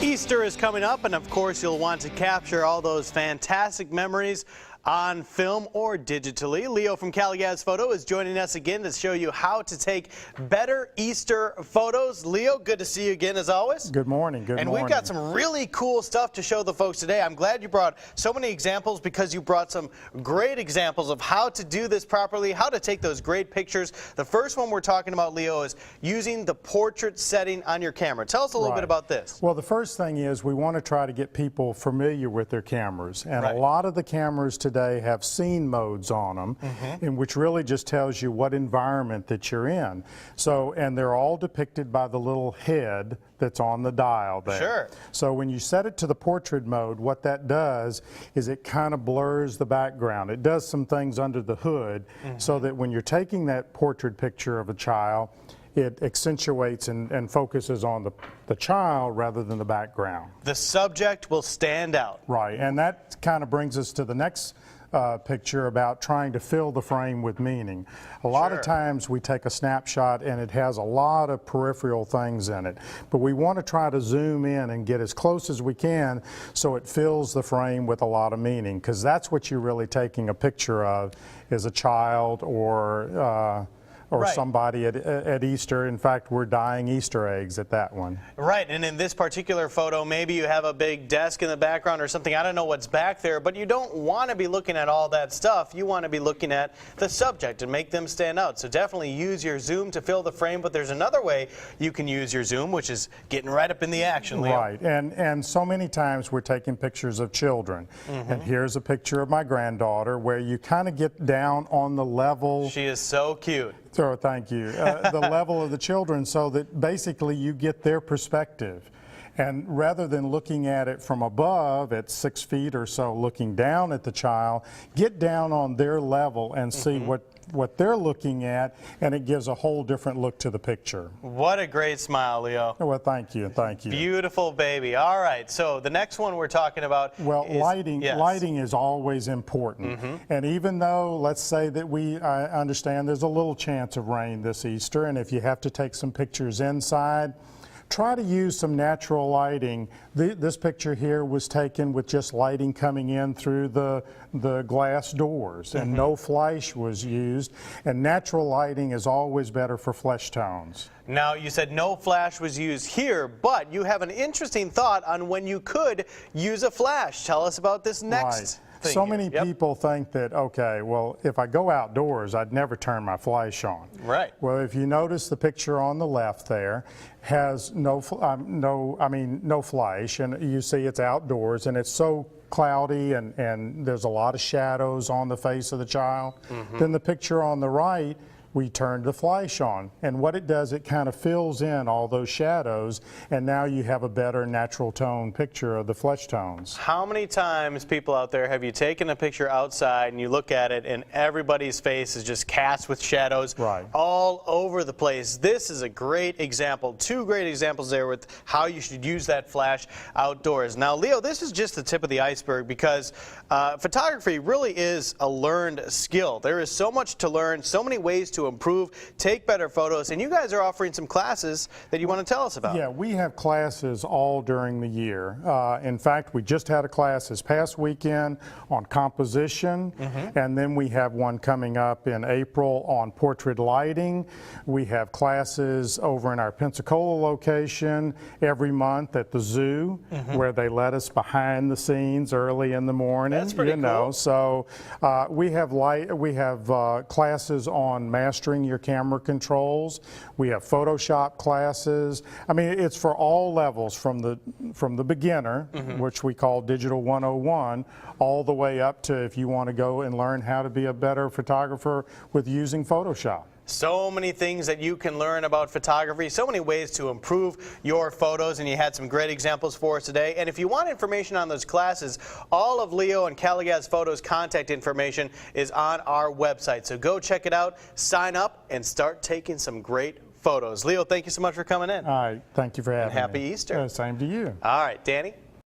Easter is coming up, and of course you'll want to capture all those fantastic memories on film or digitally. Leo from Calagaz Photo is joining us again to show you how to take better Easter photos. Leo, good to see you again as always. Good morning. Good morning. And we've got some really cool stuff to show the folks today. I'm glad you brought so many examples because you brought some great examples of how to do this properly, how to take those great pictures. The first one we're talking about, Leo, is using the portrait setting on your camera. Tell us a little bit about this. Well, the first thing is we want to try to get people familiar with their cameras. And a lot of the cameras today have scene modes on them, and which really just tells you what environment that you're in. So, and they're all depicted by the little head that's on the dial there. Sure. So when you set it to the portrait mode, what that does is it kind of blurs the background. It does some things under the hood so that when you're taking that portrait picture of a child, it accentuates and focuses on the child rather than the background. The subject will stand out. Right, and that kind of brings us to the next picture about trying to fill the frame with meaning. A lot of times we take a snapshot and it has a lot of peripheral things in it, but we want to try to zoom in and get as close as we can so it fills the frame with a lot of meaning, because that's what you're really taking a picture of, is a child or somebody at Easter. In fact, we're dyeing Easter eggs at that one. Right, and in this particular photo, maybe you have a big desk in the background or something. I don't know what's back there, but you don't want to be looking at all that stuff. You want to be looking at the subject and make them stand out. So definitely use your zoom to fill the frame, but there's another way you can use your zoom, which is getting right up in the action, Leo. Right, and so many times we're taking pictures of children. And here's a picture of my granddaughter where you kind of get down on the level. She is so cute. So thank you. The level of the children, so that basically you get their perspective. And rather than looking at it from above at 6 feet or so, looking down at the child, get down on their level and see what they're looking at, and it gives a whole different look to the picture. What a great smile, Leo. Well, thank you, thank you. Beautiful baby. All right, so the next one we're talking about is, lighting is always important. And even though, let's say that I understand there's a little chance of rain this Easter, and if you have to take some pictures inside, try to use some natural lighting. This picture here was taken with just lighting coming in through the glass doors, and no flash was used. And natural lighting is always better for flesh tones. Now, you said no flash was used here, but you have an interesting thought on when you could use a flash. Tell us about this next thing. So many people think that, okay, well, if I go outdoors, I'd never turn my flash on. Right. Well, if you notice the picture on the left there has no flash, and you see it's outdoors, and it's so cloudy and there's a lot of shadows on the face of the child. Then the picture on the right, we turned the flash on, and what it does, it kind of fills in all those shadows, and now you have a better natural tone picture of the flesh tones. How many times, people out there, have you taken a picture outside and you look at it and everybody's face is just cast with shadows all over the place? This is a great example, two great examples there with how you should use that flash outdoors. Now, Leo, this is just the tip of the iceberg, because photography really is a learned skill. There is so much to learn, so many ways to improve, take better photos, and you guys are offering some classes that you want to tell us about. Yeah, we have classes all during the year. In fact, we just had a class this past weekend on composition, and then we have one coming up in April on portrait lighting. We have classes over in our Pensacola location every month at the zoo, where they let us behind the scenes early in the morning. That's pretty cool. So we have classes on mastering your camera controls. We have Photoshop classes. I mean, it's for all levels, from the beginner, which we call Digital 101, all the way up to if you want to go and learn how to be a better photographer with using Photoshop. So many things that you can learn about photography, so many ways to improve your photos, and you had some great examples for us today. And if you want information on those classes, all of Leo and Calagaz Photo's contact information is on our website. So go check it out, sign up, and start taking some great photos. Leo, thank you so much for coming in. All right, thank you for having me. Happy Easter. Same to you. All right, Danny.